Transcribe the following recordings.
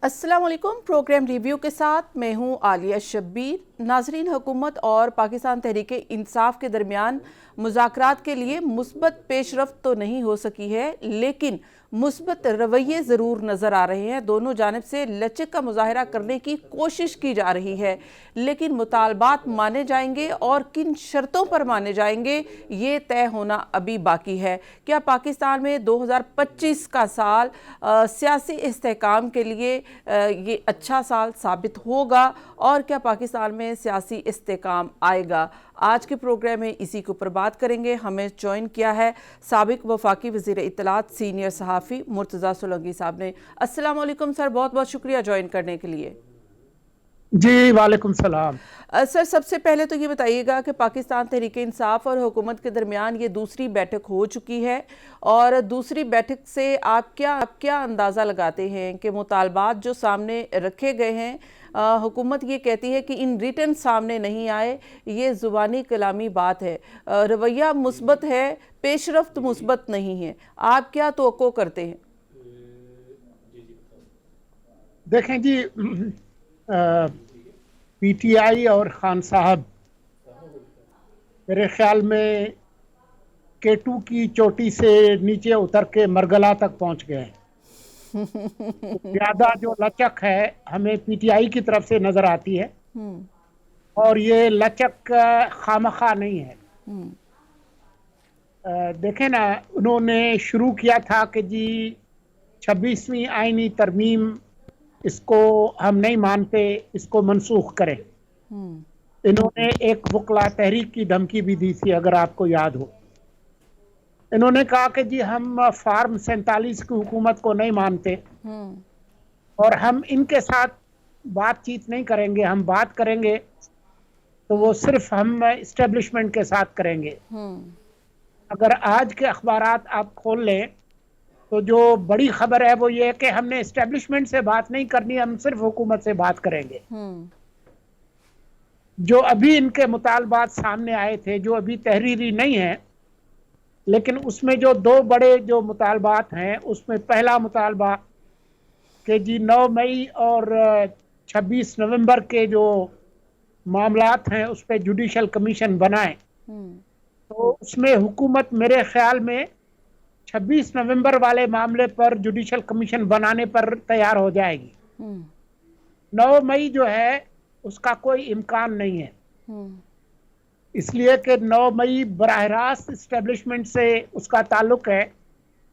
अस्सलाम वालेकुम। Programme review के साथ मैं हूं आलिया शब्बीर। नाजरीन, हुकूमत और पाकिस्तान तहरीक इंसाफ के दरमियान मुज़ाकरात के लिए मुस्बत पेशरफ्त तो नहीं हो सकी है, लेकिन मुस्बत रवैये ज़रूर नज़र आ रहे हैं। दोनों जानिब से लचक का मुजाहरा करने की कोशिश की जा रही है, लेकिन मुतालबात माने जाएंगे और किन शर्तों पर माने जाएंगे ये तय होना अभी बाकी है। क्या पाकिस्तान में 2025 का साल सियासी इस्तेहकाम के लिए ये अच्छा साल साबित होगा और क्या पाकिस्तान में सियासी इस्तेहकाम आएगा? आज के प्रोग्राम में इसी के ऊपर बात करेंगे। हमें ज्वाइन किया है साबिक वफाकी वज़ीर इत्तलात सीनियर सहाफ़ी मुर्तज़ा सोलंकी साहब ने। अस्सलाम वालेकुम सर, बहुत बहुत शुक्रिया ज्वाइन करने के लिए। जी वालेकुम सलाम। सर, सबसे पहले तो ये बताइएगा कि पाकिस्तान तहरीक इंसाफ और हुकूमत के दरमियान ये दूसरी बैठक हो चुकी है, और दूसरी बैठक से आप क्या अंदाज़ा लगाते हैं कि मुतालबात जो सामने रखे गए हैं, हुकूमत ये कहती है कि इन रिटर्न सामने नहीं आए, ये ज़ुबानी कलामी बात है, रवैया मुस्बत है, पेशरफ्त मुस्बत नहीं है। आप क्या तवक्को करते हैं? देखें जी, पीटीआई और खान साहब मेरे ख्याल में केटू की चोटी से नीचे उतर के मरगला तक पहुंच गए हैं। ज्यादा जो लचक है हमें पीटीआई की तरफ से नजर आती है, और ये लचक खामखा नहीं है। देखें ना, उन्होंने शुरू किया था कि जी 26वीं आईनी तरमीम, इसको हम नहीं मानते, इसको मनसूख करें। इन्होंने एक वकला तहरीक की धमकी भी दी थी, अगर आपको याद हो। इन्होंने कहा कि जी हम फार्म 47 की हुकूमत को नहीं मानते और हम इनके साथ बातचीत नहीं करेंगे। हम बात करेंगे तो वो सिर्फ हम इस्टेब्लिशमेंट के साथ करेंगे। अगर आज के अखबारात आप खोल लें तो जो बड़ी खबर है वो ये है कि हमने इस्टेब्लिशमेंट से बात नहीं करनी, हम सिर्फ हुकूमत से बात करेंगे। जो अभी इनके मुतालबात सामने आए थे, जो अभी तहरीरी नहीं है, लेकिन उसमें जो दो बड़े जो मुतालबात हैं, उसमें पहला मुतालबा कि जी 9 मई और 26 नवंबर के जो मामलात हैं उस पर जुडिशल कमीशन बनाएं। तो उसमें हुकूमत मेरे ख्याल में 26 नवंबर वाले मामले पर जुडिशल कमीशन बनाने पर तैयार हो जाएगी। 9 मई जो है उसका कोई इम्कान नहीं है, इसलिए कि 9 मई बराह रास्त इस्टेब्लिशमेंट से उसका ताल्लुक है,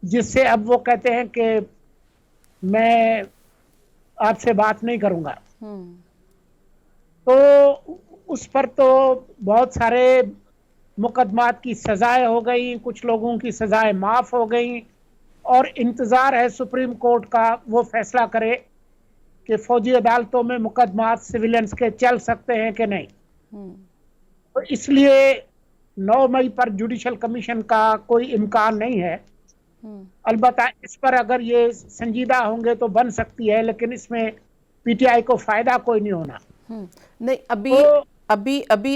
जिससे अब वो कहते हैं कि मैं आपसे बात नहीं करूंगा। तो उस पर तो बहुत सारे मुकदमात की सजाएं हो गई, कुछ लोगों की सजाएं माफ हो गई, और इंतजार है सुप्रीम कोर्ट का वो फैसला करे कि फौजी अदालतों में मुकदमात सिविलियंस के चल सकते हैं कि नहीं। तो इसलिए 9 मई पर जुडिशल कमीशन का कोई इम्कान नहीं है। अलबत्ता इस पर अगर ये संजीदा होंगे तो बन सकती है, लेकिन इसमें पीटीआई को फायदा कोई नहीं होना। नहीं, अभी तो अभी अभी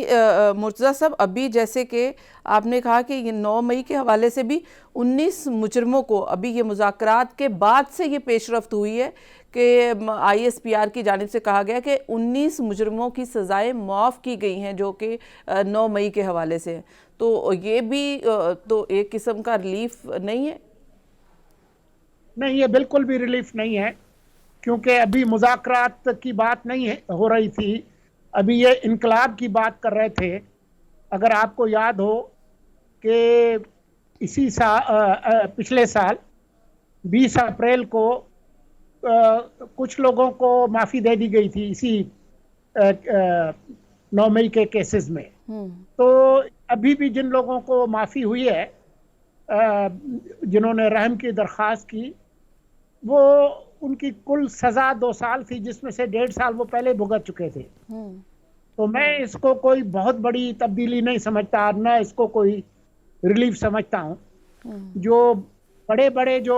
मुर्तज़ा साहब, अभी जैसे कि आपने कहा कि ये 9 मई के हवाले से भी 19 मुजरमों को अभी ये मुज़ाकरात के बाद से ये पेशरफ्त हुई है कि ISPR की जानिब से कहा गया कि 19 मुजरमों की सज़ाएं माफ़ की गई हैं, जो कि 9 मई के हवाले से। तो ये भी तो एक किस्म का रिलीफ नहीं है? नहीं, ये बिल्कुल भी रिलीफ नहीं है, क्योंकि अभी मुज़ाकरात की बात नहीं हो रही थी, अभी ये इनकलाब की बात कर रहे थे। अगर आपको याद हो कि इसी पिछले साल 20 अप्रैल को कुछ लोगों को माफ़ी दे दी गई थी इसी 9 मई के केसेस में। तो अभी भी जिन लोगों को माफ़ी हुई है, जिन्होंने रहम की दरख्वास्त की, वो उनकी कुल सज़ा 2 साल थी, जिसमें से 1.5 साल वो पहले भुगत चुके थे। तो मैं इसको कोई बहुत बड़ी तब्दीली नहीं समझता, ना इसको कोई रिलीफ समझता हूँ। जो बड़े बड़े जो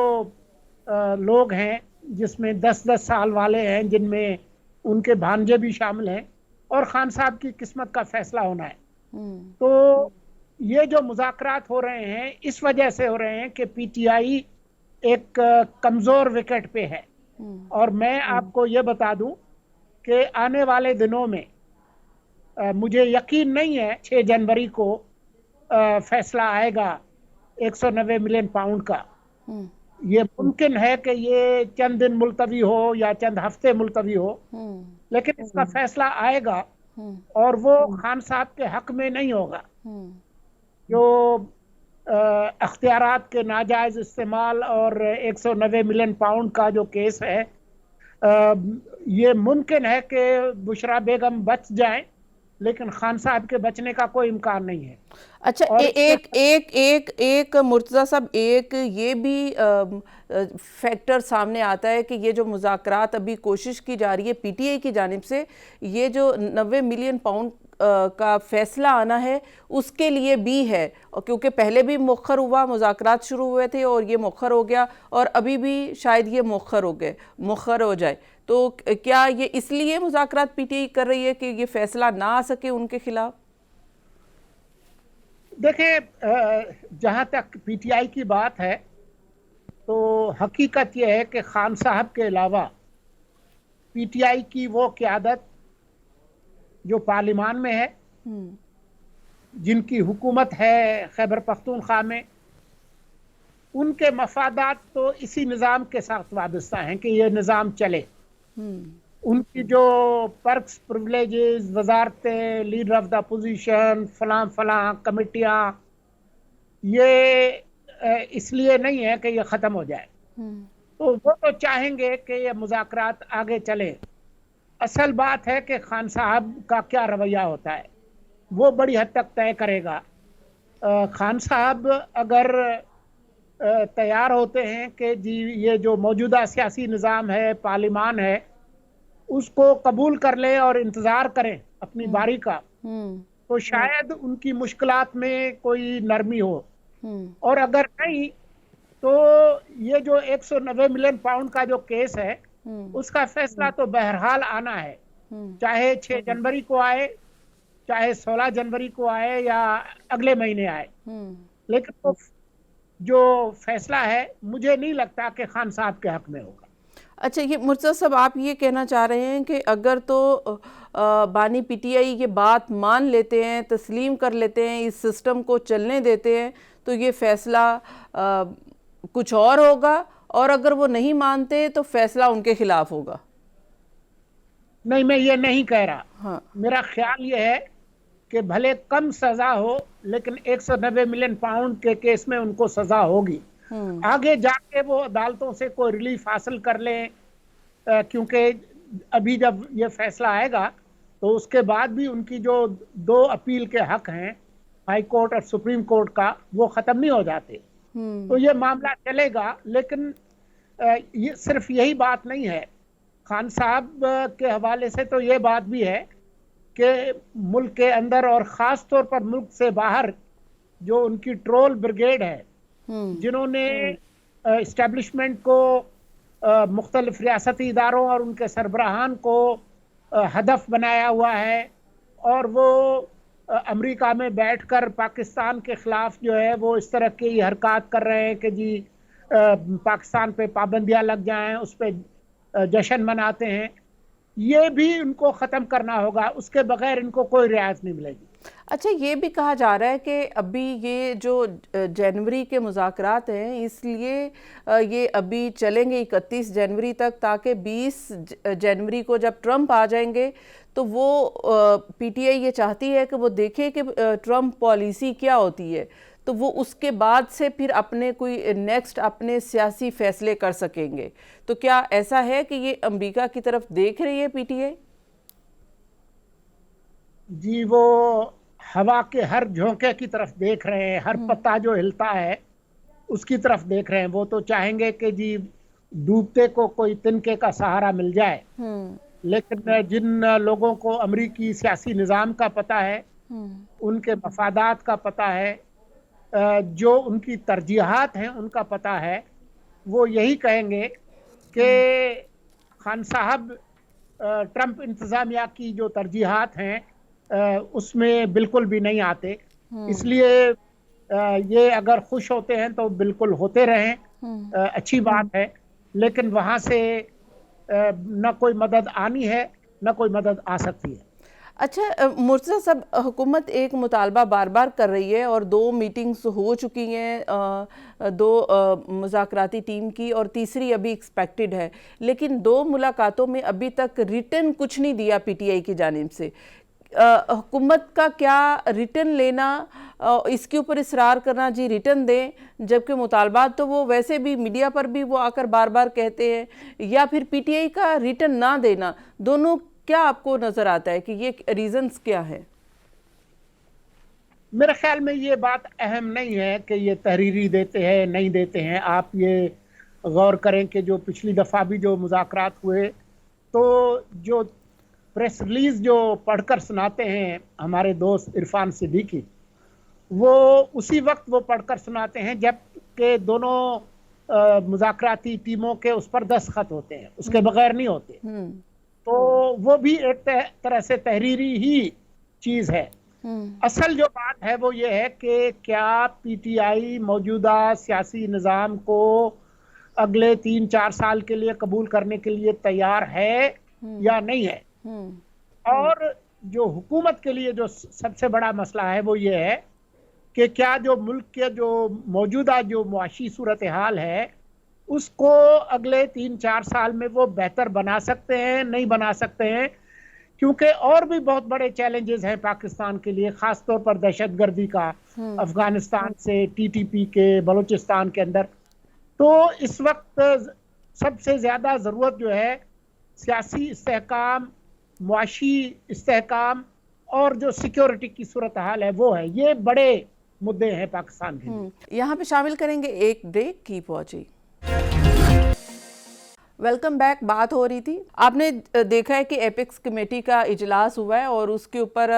लोग हैं, जिसमें 10-10 साल वाले हैं, जिनमें उनके भांजे भी शामिल हैं, और खान साहब की किस्मत का फैसला होना है। तो ये जो मुज़ाकरात हो रहे हैं इस वजह से हो रहे हैं कि पीटीआई एक कमज़ोर विकेट पे है। और मैं आपको ये बता दूं कि आने वाले दिनों में मुझे यकीन नहीं है 6 जनवरी को फैसला आएगा 190 मिलियन पाउंड का। ये मुमकिन है कि ये चंद दिन मुलतवी हो या चंद हफ्ते मुलतवी हो, लेकिन इसका फैसला आएगा और वो खान साहब के हक में नहीं होगा। जो अख्तियारात के नाजायज इस्तेमाल और 190 मिलियन पाउंड का जो केस है, ये मुमकिन है कि बुशरा बेगम बच जाएं, लेकिन खान साहब के बचने का कोई इम्कान नहीं है। अच्छा, एक मुर्तज़ा साहब, एक ये भी फैक्टर सामने आता है कि ये जो मुज़ाकरात अभी कोशिश की जा रही है पीटीआई की जानिब से, ये जो 90 मिलियन पाउंड का फैसला आना है उसके लिए भी है, और क्योंकि पहले भी मुअख्खर हुआ, मुज़ाकरात शुरू हुए थे और ये मुअख्खर हो गया, और अभी भी शायद ये मुअख्खर हो जाए। तो क्या ये इसलिए मुज़ाकरात पीटीआई कर रही है कि ये फैसला ना आ सके उनके खिलाफ? देखिए, जहाँ तक पीटीआई की बात है तो हकीकत यह है कि खान साहब के अलावा पीटीआई की वो क़यादत जो पार्लिमान में है, जिनकी हुकूमत है खैबर पख्तूनख्वा में, उनके मफादात तो इसी निज़ाम के साथ वाबस्ता हैं कि ये निज़ाम चले। उनकी जो पर्क्स, प्रिविलेजेस, वजारतें, लीडर ऑफ द अपोजिशन, फलां फलां कमेटियाँ, ये इसलिए नहीं है कि ये ख़त्म हो जाए। तो वो तो चाहेंगे कि ये मुज़ाकरात आगे चले। असल बात है कि खान साहब का क्या रवैया होता है वो बड़ी हद तक तय करेगा। खान साहब अगर तैयार होते हैं कि जी ये जो मौजूदा सियासी निज़ाम है, पार्लिमान है, उसको कबूल कर लें और इंतज़ार करें अपनी बारी का, तो शायद उनकी मुश्किलात में कोई नरमी हो। और अगर नहीं तो ये जो 190 मिलियन पाउंड का जो केस है उसका फैसला तो बहरहाल आना है, चाहे 6 जनवरी को आए, चाहे 16 जनवरी को आए या अगले महीने आए, लेकिन तो जो फैसला है मुझे नहीं लगता कि खान साहब के हक में होगा। अच्छा, ये मुर्तज़ा साहब, आप ये कहना चाह रहे हैं कि अगर तो बानी पीटीआई ये बात मान लेते हैं, तस्लीम कर लेते हैं, इस सिस्टम को चलने देते हैं, तो ये फैसला कुछ और होगा, और अगर वो नहीं मानते तो फैसला उनके खिलाफ होगा? नहीं, मैं ये नहीं कह रहा। हाँ। मेरा ख्याल ये है कि भले कम सजा हो, लेकिन 190 मिलियन पाउंड के केस में उनको सजा होगी। आगे जाके वो अदालतों से कोई रिलीफ हासिल कर लें, क्योंकि अभी जब ये फैसला आएगा तो उसके बाद भी उनकी जो 2 अपील के हक हैं, हाई कोर्ट और सुप्रीम कोर्ट का, वो ख़त्म नहीं हो जाते। तो ये मामला चलेगा। लेकिन ये सिर्फ यही बात नहीं है, खान साहब के हवाले से तो ये बात भी है कि मुल्क के अंदर और ख़ास तौर पर मुल्क से बाहर जो उनकी ट्रोल ब्रिगेड है, जिन्होंने इस्टेब्लिशमेंट को, मुख्तलिफ रियासती इदारों और उनके सरबराहान को हदफ बनाया हुआ है, और वो अमेरिका में बैठकर पाकिस्तान के ख़िलाफ़ जो है वो इस तरह की हरकत कर रहे हैं कि जी पाकिस्तान पे पाबंदियां लग जाएं, उस पर जश्न मनाते हैं। ये भी उनको ख़त्म करना होगा, उसके बगैर इनको कोई रियायत नहीं मिलेगी। अच्छा, ये भी कहा जा रहा है कि अभी ये जो जनवरी के मुज़ाकरात हैं, इसलिए ये अभी चलेंगे 31 जनवरी तक, ताकि 20 जनवरी को जब ट्रंप आ जाएंगे तो वो पीटीआई ये चाहती है कि वो देखे कि ट्रंप पॉलिसी क्या होती है, तो वो उसके बाद से फिर अपने कोई नेक्स्ट अपने सियासी फैसले कर सकेंगे। तो क्या ऐसा है कि ये अमेरिका की तरफ देख रही है पीटीआई? जी, वो हवा के हर झोंके की तरफ देख रहे हैं, हर पत्ता जो हिलता है उसकी तरफ देख रहे हैं। वो तो चाहेंगे कि जी डूबते को कोई तिनके का सहारा मिल जाए। लेकिन जिन लोगों को अमरीकी सियासी निज़ाम का पता है, उनके मफादात का पता है, जो उनकी तरजीहात हैं उनका पता है, वो यही कहेंगे कि खान साहब ट्रंप इंतज़ामिया की जो तरजीहात हैं उसमें बिल्कुल भी नहीं आते। इसलिए ये अगर खुश होते हैं तो बिल्कुल होते रहें, अच्छी बात है। लेकिन वहाँ से न कोई मदद आनी है न कोई मदद आ सकती है। अच्छा मुर्तज़ा साहब, हुकूमत एक मुतालबा बार बार कर रही है और 2 मीटिंग्स हो चुकी हैं, 2 मुज़ाकराती टीम की और तीसरी अभी एक्सपेक्टेड है, लेकिन 2 मुलाकातों में अभी तक रिटन कुछ नहीं दिया पीटीआई की जानिब से। हुकूमत का क्या रिटन लेना, इसके ऊपर इसरार करना जी रिटन दें, जबकि मुतालबात तो वो वैसे भी मीडिया पर भी वो आकर बार बार कहते हैं, या फिर पीटीआई का रिटन ना देना, दोनों क्या आपको नजर आता है कि ये रीजंस क्या है? मेरे ख्याल में ये बात अहम नहीं है कि ये तहरीरी देते हैं नहीं देते हैं। आप ये गौर करें कि जो पिछली दफ़ा भी जो मुज़ाकरात हुए, तो जो प्रेस रिलीज जो पढ़कर सुनाते हैं हमारे दोस्त इरफान सिद्दीकी, वो उसी वक्त वो पढ़कर सुनाते हैं जब के दोनों मुज़ाकराती टीमों के उस पर दस्तखत होते हैं, उसके बगैर नहीं होते। तो वो भी एक तरह से तहरीरी ही चीज़ है। असल जो बात है वो ये है कि क्या पीटीआई मौजूदा सियासी निज़ाम को अगले 3-4 साल के लिए कबूल करने के लिए तैयार है या नहीं है। और जो हुकूमत के लिए जो सबसे बड़ा मसला है वो ये है कि क्या जो मुल्क के जो मौजूदा जो मुआशी सूरत हाल है उसको अगले 3-4 साल में वो बेहतर बना सकते हैं, नहीं बना सकते हैं। क्योंकि और भी बहुत बड़े चैलेंजेस हैं पाकिस्तान के लिए, खास तौर पर दहशतगर्दी का, अफगानिस्तान से टीटीपी के बलूचिस्तान के अंदर। तो इस वक्त सबसे ज़्यादा ज़रूरत जो है सियासी इस्तेहकाम, मुआशी इस्तेहकाम और जो सिक्योरिटी की सूरत हाल है वो है। ये बड़े मुद्दे हैं पाकिस्तान के लिए। यहाँ पे शामिल करेंगे एक break, keep watching. Welcome back. बात हो रही थी, आपने देखा है कि एपेक्स कमेटी का इजलास हुआ है और उसके ऊपर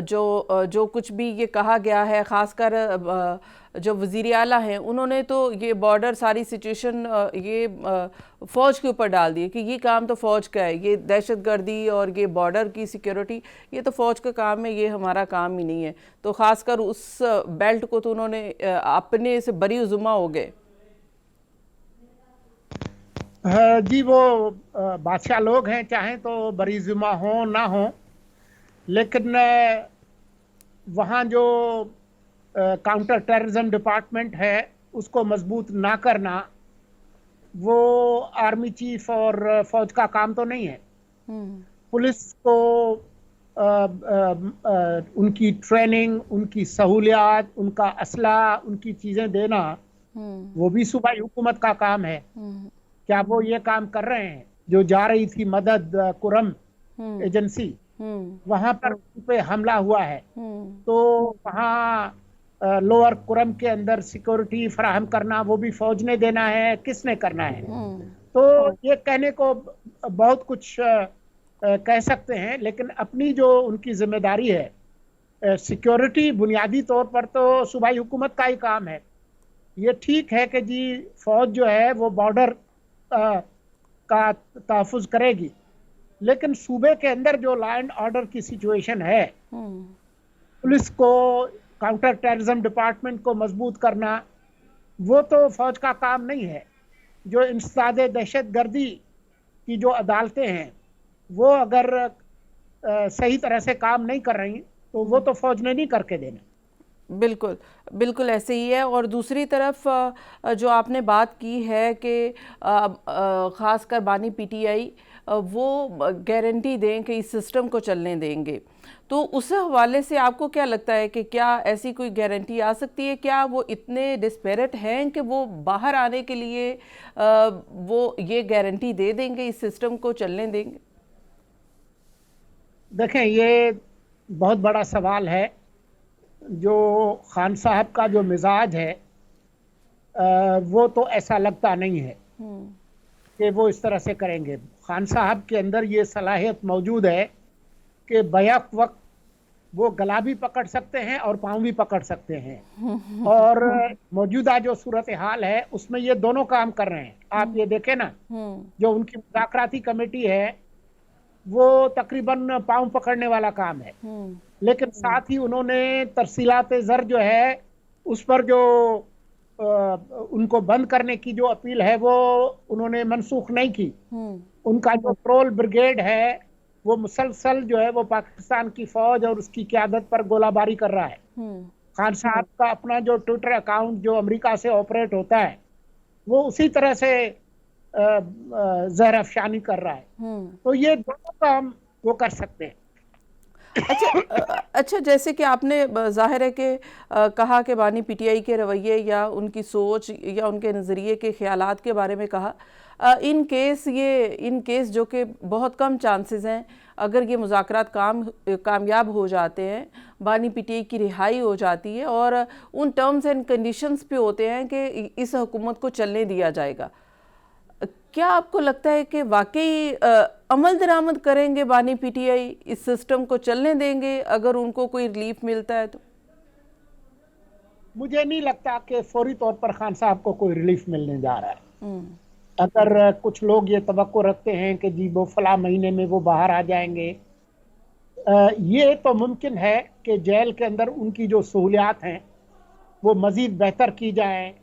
जो कुछ भी ये कहा गया है, ख़ासकर जो वज़ीर आला हैं उन्होंने तो ये बॉर्डर सारी सिचुएशन ये फ़ौज के ऊपर डाल दी कि ये काम तो फ़ौज का है, ये दहशतगर्दी और ये बॉर्डर की सिक्योरिटी ये तो फ़ौज का काम है, ये हमारा काम ही नहीं है। तो ख़ासकर उस बेल्ट को तो उन्होंने अपने से बरी उज़्मा हो गए। जी, वो बादशाह लोग हैं, चाहें तो बरी ज़िम्मा हो ना हो, लेकिन वहाँ जो काउंटर टेररिज्म डिपार्टमेंट है उसको मजबूत ना करना वो आर्मी चीफ और फौज का काम तो नहीं है। पुलिस को उनकी ट्रेनिंग, उनकी सहूलियात, उनका असला, उनकी चीज़ें देना वो भी सूबाई हुकूमत का काम है। क्या वो ये काम कर रहे हैं? जो जा रही थी मदद कुरम एजेंसी, वहां पर उन पे हमला हुआ है, तो वहाँ लोअर कुरम के अंदर सिक्योरिटी फराहम करना वो भी फौज ने देना है, किसने करना है? तो ये कहने को बहुत कुछ कह सकते हैं, लेकिन अपनी जो उनकी जिम्मेदारी है सिक्योरिटी बुनियादी तौर पर तो सूबाई हुकूमत का ही काम है। ये ठीक है कि जी फौज जो है वो बॉर्डर का तहफ़्फ़ुज़ करेगी, लेकिन सूबे के अंदर जो लॉ एंड ऑर्डर की सिचुएशन है, पुलिस को, काउंटर टेररिज्म डिपार्टमेंट को मजबूत करना वो तो फौज का काम नहीं है। जो इंसदाद दहशतगर्दी की जो अदालतें हैं वो अगर सही तरह से काम नहीं कर रही तो वो तो फौज ने नहीं करके देना। बिल्कुल बिल्कुल ऐसे ही है। और दूसरी तरफ जो आपने बात की है कि ख़ासकर बानी पीटीआई वो गारंटी दें कि इस सिस्टम को चलने देंगे, तो उस हवाले से आपको क्या लगता है कि क्या ऐसी कोई गारंटी आ सकती है? क्या वो इतने डिस्पेरेट हैं कि वो बाहर आने के लिए वो ये गारंटी दे देंगे, इस सिस्टम को चलने देंगे? देखें, ये बहुत बड़ा सवाल है। जो खान साहब का जो मिजाज है वो तो ऐसा लगता नहीं है कि वो इस तरह से करेंगे। खान साहब के अंदर ये सलाहियत मौजूद है कि बैक वक्त वो गला भी पकड़ सकते हैं और पाँव भी पकड़ सकते हैं। और मौजूदा जो सूरत हाल है उसमें ये दोनों काम कर रहे हैं। आप ये देखें ना, जो उनकी मुज़ाकराती कमेटी है वो तकरीबन पाँव पकड़ने वाला काम है, लेकिन साथ ही उन्होंने तरसीलात ज़र जो है उस पर जो उनको बंद करने की जो अपील है वो उन्होंने मनसूख नहीं की। हम्म। उनका जो पेट्रोल ब्रिगेड है वो मुसलसल जो है वो पाकिस्तान की फौज और उसकी क़यादत पर गोलाबारी कर रहा है। हम्म। खान साहब का अपना जो ट्विटर अकाउंट जो अमेरिका से ऑपरेट होता है वो उसी तरह से जहर अफशानी कर रहा है। हम्म। तो ये दोनों काम वो कर सकते हैं। अच्छा, अच्छा, जैसे कि आपने जाहिर है कि कहा कि बानी पीटीआई के रवैये या उनकी सोच या उनके नज़रिए के ख्यालात के बारे में कहा, इन केस जो कि बहुत कम चांसेस हैं, अगर ये मुज़ाकरात कामयाब हो जाते हैं, बानी पीटीआई की रिहाई हो जाती है और उन टर्म्स एंड कंडीशंस पे होते हैं कि इस हुकूमत को चलने दिया जाएगा, क्या आपको लगता है कि वाकई अमल दरामद करेंगे बानी पीटीआई, इस सिस्टम को चलने देंगे अगर उनको कोई रिलीफ मिलता है तो? मुझे नहीं लगता कि फौरी तौर पर खान साहब को कोई रिलीफ मिलने जा रहा है। हम्म। अगर कुछ लोग ये तवक्को रखते हैं कि जी वो फला महीने में वो बाहर आ जाएंगे, ये तो मुमकिन है कि जेल के अंदर उनकी जो सहूलियात हैं वो मज़ीद बेहतर की जाएं,